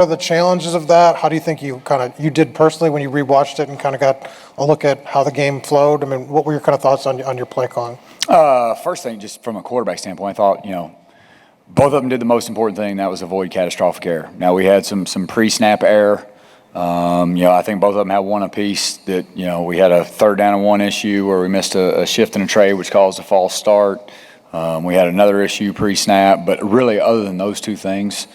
What are the challenges of that? How do you think you did personally when you rewatched it and kind of got a look at how the game flowed? I mean, what were your kind of thoughts on your play calling? First thing, just from a quarterback standpoint, I thought, both of them did the most important thing, that was avoid catastrophic error. Now, we had some pre-snap error. I think both of them had one apiece that, we had a 3rd down and 1 issue where we missed a shift in a trade, which caused a false start. We had another issue pre-snap, but really other than those two things,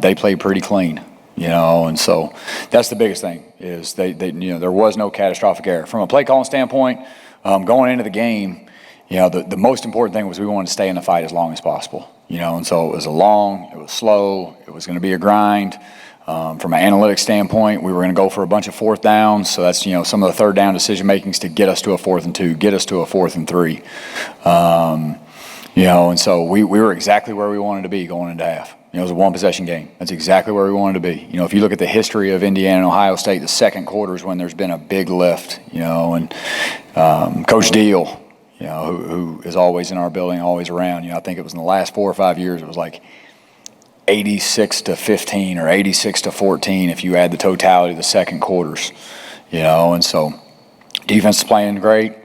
they played pretty clean, and so that's the biggest thing is they there was no catastrophic error. From a play calling standpoint, going into the game, the most important thing was we wanted to stay in the fight as long as possible, and so it was it was slow, it was going to be a grind. From an analytics standpoint, we were going to go for a bunch of 4th downs, so that's, some of the 3rd down decision makings to get us to a 4th and 2, get us to a 4th and 3. And so we were exactly where we wanted to be going into half. It was a 1-possession game. That's exactly where we wanted to be. If you look at the history of Indiana and Ohio State, the second quarter is when there's been a big lift, and Coach Deal, who is always in our building, always around, I think it was in the last 4 or 5 years, it was like 86-15 or 86-14 if you add the totality of the second quarters, and so defense is playing great,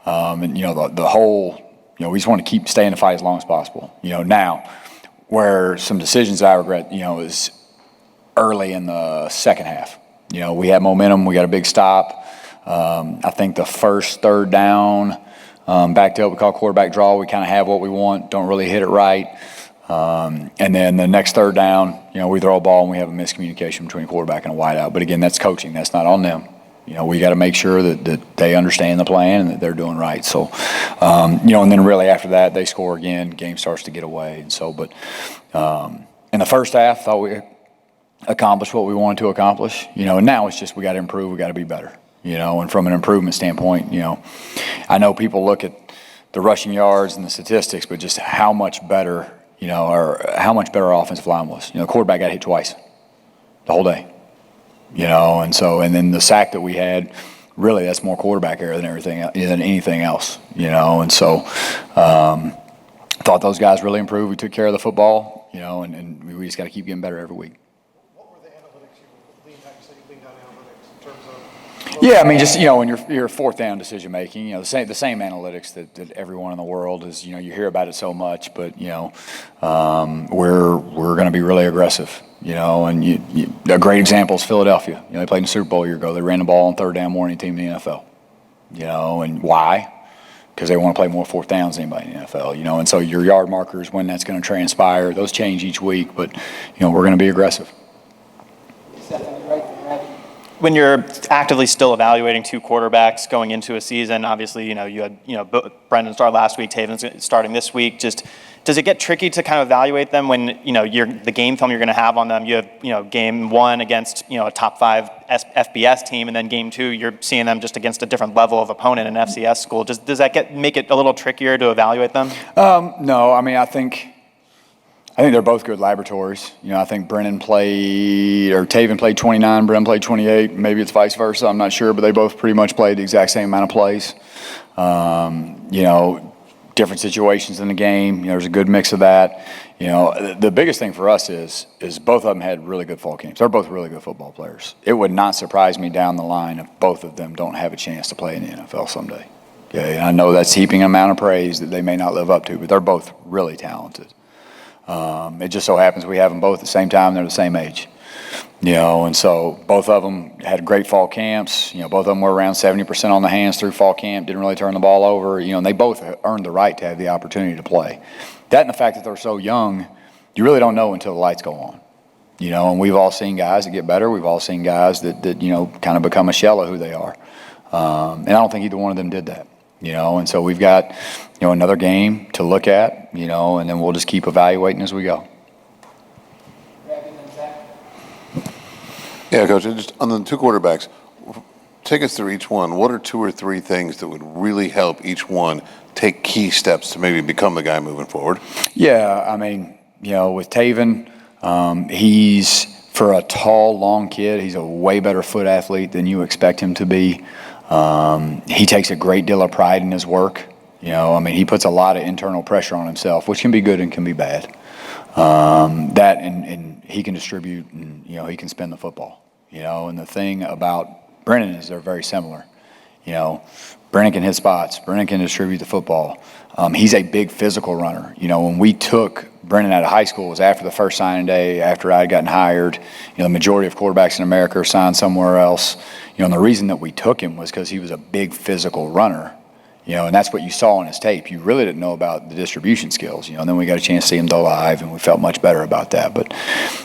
and the whole, we just want to stay in the fight as long as possible. Now, where some decisions I regret, is early in the second half. We had momentum, we got a big stop. I think the first 3rd down, backed up, we call quarterback draw, we kind of have what we want, don't really hit it right. And then the next 3rd down, we throw a ball and we have a miscommunication between a quarterback and a wideout. But again, that's coaching, that's not on them. We got to make sure that they understand the plan and that they're doing right. So, and then really after that, they score again, game starts to get away. And so, but in the first half, thought we accomplished what we wanted to accomplish. And now it's just we got to improve, we got to be better. And from an improvement standpoint, I know people look at the rushing yards and the statistics, but just how much better, or how much better our offensive line was. The quarterback got hit twice the whole day. And so, and then the sack that we had, really that's more quarterback error than anything else, and so thought those guys really improved. We took care of the football, and we just got to keep getting better every week. What were the analytics you leaned on analytics in terms of? Yeah, I mean, just, when you're 4th down decision making, the same analytics that everyone in the world is, you hear about it so much, but, we're going to be really aggressive. And a great example is Philadelphia. They played in the Super Bowl a year ago. They ran the ball on 3rd down more than any team in the NFL. And why? Because they want to play more 4th downs than anybody in the NFL. And so your yard markers, when that's going to transpire, those change each week. But, we're going to be aggressive. When you're actively still evaluating 2 quarterbacks going into a season, obviously, you had, Brendan started last week, Taven's starting this week. Just does it get tricky to kind of evaluate them when, the game film you're going to have on them, you have, game 1 against, a top 5 FBS team, and then game 2, you're seeing them just against a different level of opponent in FCS school. Does that make it a little trickier to evaluate them? No, I mean, I think they're both good laboratories. I think Taven played 29, Brennan played 28. Maybe it's vice versa, I'm not sure, but they both pretty much played the exact same amount of plays. Different situations in the game. There's a good mix of that. The biggest thing for us is both of them had really good fall camps. They're both really good football players. It would not surprise me down the line if both of them don't have a chance to play in the NFL someday. Okay, I know that's heaping amount of praise that they may not live up to, but they're both really talented. It just so happens we have them both at the same time. They're the same age, and so both of them had great fall camps. Both of them were around 70% on the hands through fall camp, didn't really turn the ball over, and they both earned the right to have the opportunity to play. That and the fact that they're so young, you really don't know until the lights go on, and we've all seen guys that get better. We've all seen guys that kind of become a shell of who they are. And I don't think either one of them did that. And so we've got, another game to look at, and then we'll just keep evaluating as we go. Yeah, Coach, just on the 2 quarterbacks, take us through each one. What are 2 or 3 things that would really help each one take key steps to maybe become the guy moving forward? Yeah, I mean, with Taven, he's, for a tall, long kid, he's a way better foot athlete than you expect him to be. He takes a great deal of pride in his work. He puts a lot of internal pressure on himself, which can be good and can be bad. That and he can distribute and, he can spin the football, and the thing about Brennan is they're very similar. Brennan can hit spots. Brennan can distribute the football. He's a big physical runner. When we took Brennan out of high school, it was after the first signing day, after I had gotten hired. The majority of quarterbacks in America are signed somewhere else. And the reason that we took him was because he was a big physical runner. And that's what you saw on his tape. You really didn't know about the distribution skills. And then we got a chance to see him live, and we felt much better about that. But,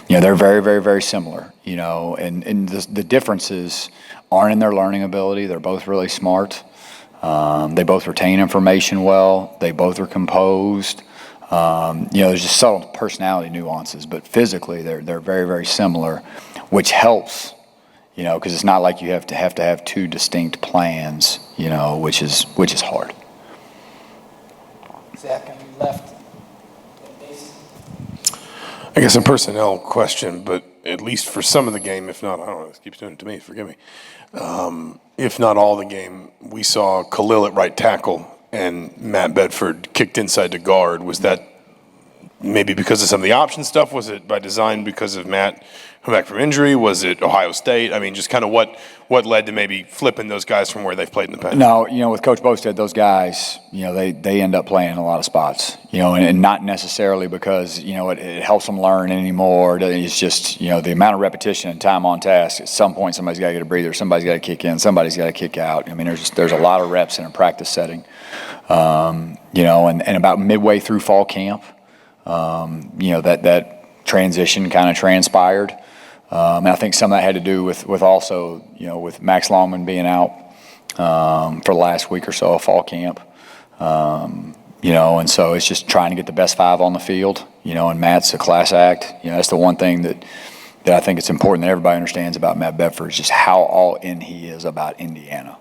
they're very, very, very similar. And the differences aren't in their learning ability. They're both really smart. They both retain information well. They both are composed. There's just subtle personality nuances, but physically they're very, very similar, which helps. Because it's not like you have to have two distinct plans. Which is hard. Zach, on your left. I guess a personnel question, but at least for some of the game, if not, I don't know, this keeps doing it to me, forgive me. If not all the game, we saw Khalil at right tackle and Matt Bedford kicked inside to guard. Was that maybe because of some of the option stuff? Was it by design because of Matt coming back from injury? Was it Ohio State? I mean, just kind of what led to maybe flipping those guys from where they've played in the past? No, with Coach Bostad, those guys, they end up playing in a lot of spots, and not necessarily because, it helps them learn anymore. It's just, the amount of repetition and time on task. At some point, somebody's got to get a breather. Somebody's got to kick in. Somebody's got to kick out. I mean, there's a lot of reps in a practice setting, and about midway through fall camp, that transition kind of transpired. And I think some of that had to do with also, with Max Longman being out for the last week or so of fall camp. And so it's just trying to get the best five on the field, and Matt's a class act. That's the one thing that I think it's important that everybody understands about Matt Bedford is just how all in he is about Indiana.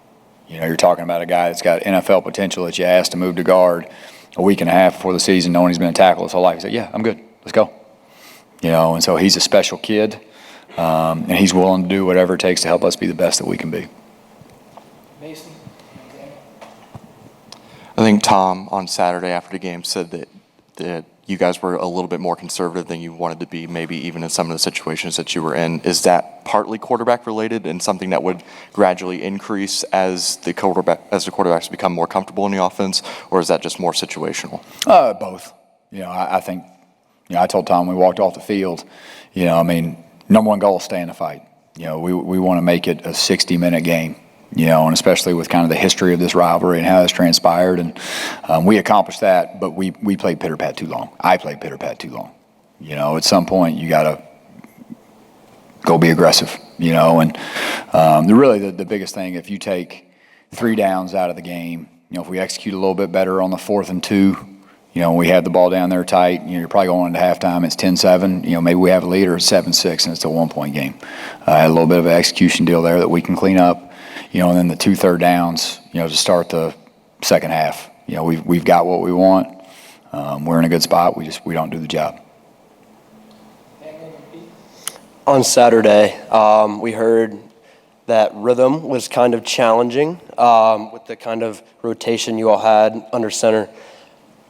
You're talking about a guy that's got NFL potential that you asked to move to guard a week and a half before the season, knowing he's been a tackle his whole life. He said, yeah, I'm good. Let's go. And so he's a special kid. And he's willing to do whatever it takes to help us be the best that we can be. Mason. I think Tom on Saturday after the game said that you guys were a little bit more conservative than you wanted to be, maybe even in some of the situations that you were in. Is that partly quarterback related and something that would gradually increase as the quarterbacks become more comfortable in the offense, or is that just more situational? Both. I think, I told Tom when we walked off the field, number one goal is stay in the fight. We want to make it a 60-minute game, and especially with kind of the history of this rivalry and how it's transpired. And we accomplished that, but we played pitter-pat too long. I played pitter-pat too long. At some point you got to go be aggressive, and the biggest thing, if you take 3 downs out of the game, if we execute a little bit better on the 4th and 2, we had the ball down there tight. You're probably going into halftime. It's 10-7. Maybe we have a lead or it's 7-6, and it's a 1-point game. A little bit of an execution deal there that we can clean up. And then the 2 third downs. To start the second half. We've got what we want. We're in a good spot. We don't do the job. On Saturday, we heard that rhythm was kind of challenging with the kind of rotation you all had under center.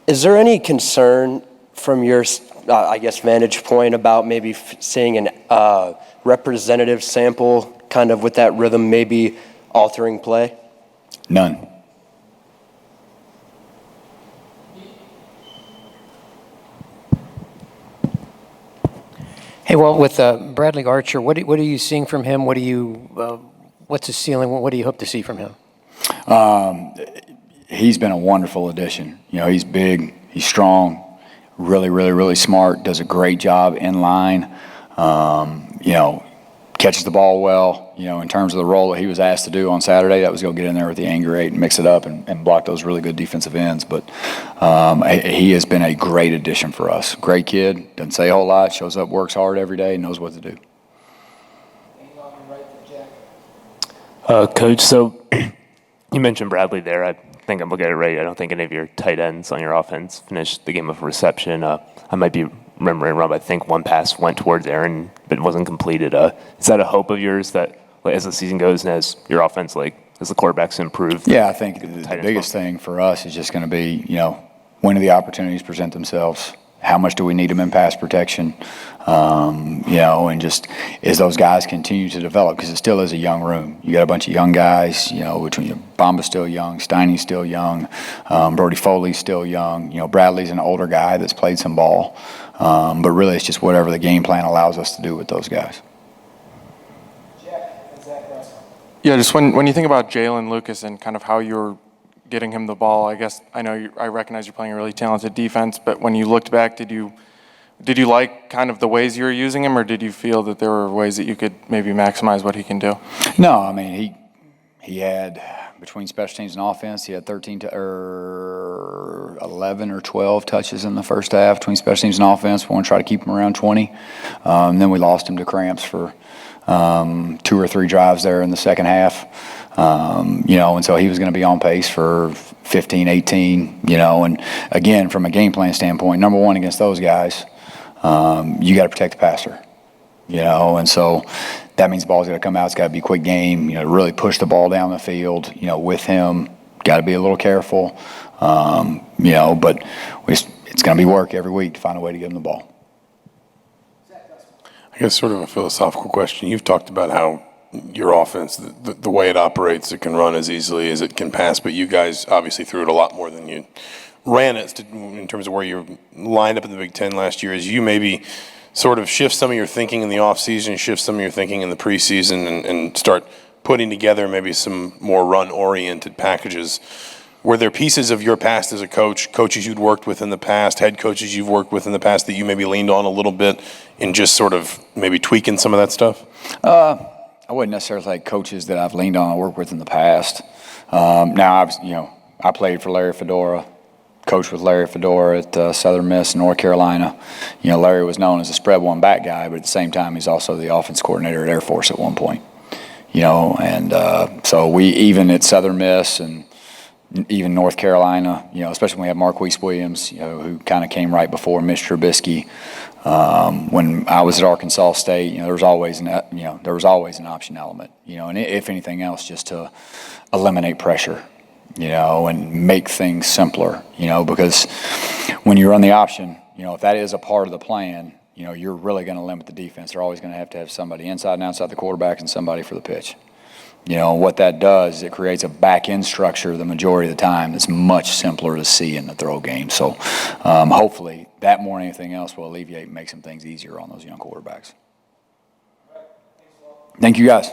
Is there any concern from your, vantage point about maybe seeing an representative sample kind of with that rhythm maybe altering play? None. Hey, well, with Bradley Archer, what are you seeing from him? What's his ceiling? What do you hope to see from him? He's been a wonderful addition. He's big, he's strong, really, really, really smart, does a great job in line, catches the ball well, in terms of the role that he was asked to do on Saturday. That was go get in there with the anger eight and mix it up and block those really good defensive ends. But he has been a great addition for us. Great kid, doesn't say a whole lot, shows up, works hard every day, knows what to do. Coach, so you mentioned Bradley there. I think I'm looking at it right. I don't think any of your tight ends on your offense finished the game with reception. I might be remembering wrong, but I think one pass went towards Aaron, but wasn't completed. Is that a hope of yours that as the season goes and as your offense, as the quarterbacks improve? Yeah, I think the biggest thing for us is just going to be, when do the opportunities present themselves? How much do we need them in pass protection? And just as those guys continue to develop, because it still is a young room. You got a bunch of young guys, between Bomba's still young, Steiny's still young, Brody Foley's still young. Bradley's an older guy that's played some ball. But really, it's just whatever the game plan allows us to do with those guys. Yeah, just when you think about Jaylen Lucas and kind of how you're getting him the ball, I guess I recognize you're playing a really talented defense, but when you looked back, did you like kind of the ways you were using him, or did you feel that there were ways that you could maybe maximize what he can do? No, I mean he had between special teams and offense, he had 11 or 12 touches in the first half between special teams and offense. We want to try to keep him around 20. Then we lost him to cramps for 2 or 3 drives there in the second half. And so he was going to be on pace for 15, 18, and again, from a game plan standpoint, number one against those guys, you got to protect the passer, and so that means the ball's got to come out. It's got to be a quick game, really push the ball down the field, with him. Got to be a little careful, but it's going to be work every week to find a way to get him the ball. I guess sort of a philosophical question. You've talked about how your offense, the way it operates, it can run as easily as it can pass, but you guys obviously threw it a lot more than you ran it in terms of where you lined up in the Big Ten last year. As you maybe sort of shift some of your thinking in the offseason, shift some of your thinking in the preseason, and start putting together maybe some more run-oriented packages, were there pieces of your past as a coach, coaches you'd worked with in the past, head coaches you've worked with in the past that you maybe leaned on a little bit in just sort of maybe tweaking some of that stuff? I wouldn't necessarily say coaches that I've leaned on or worked with in the past. Now, I played for Larry Fedora, coached with Larry Fedora at Southern Miss in North Carolina. Larry was known as a spread one back guy, but at the same time, he's also the offense coordinator at Air Force at one point. So we, even at Southern Miss and even North Carolina, especially when we had Marquise Williams, who kind of came right before Mitch Trubisky. When I was at Arkansas State, there was always an option element, and if anything else, just to eliminate pressure, and make things simpler, because when you run the option, if that is a part of the plan, you're really going to limit the defense. They're always going to have somebody inside and outside the quarterback and somebody for the pitch. What that does is it creates a back-end structure the majority of the time that's much simpler to see in the throw game. So hopefully that more than anything else will alleviate and make some things easier on those young quarterbacks. Thank you, guys.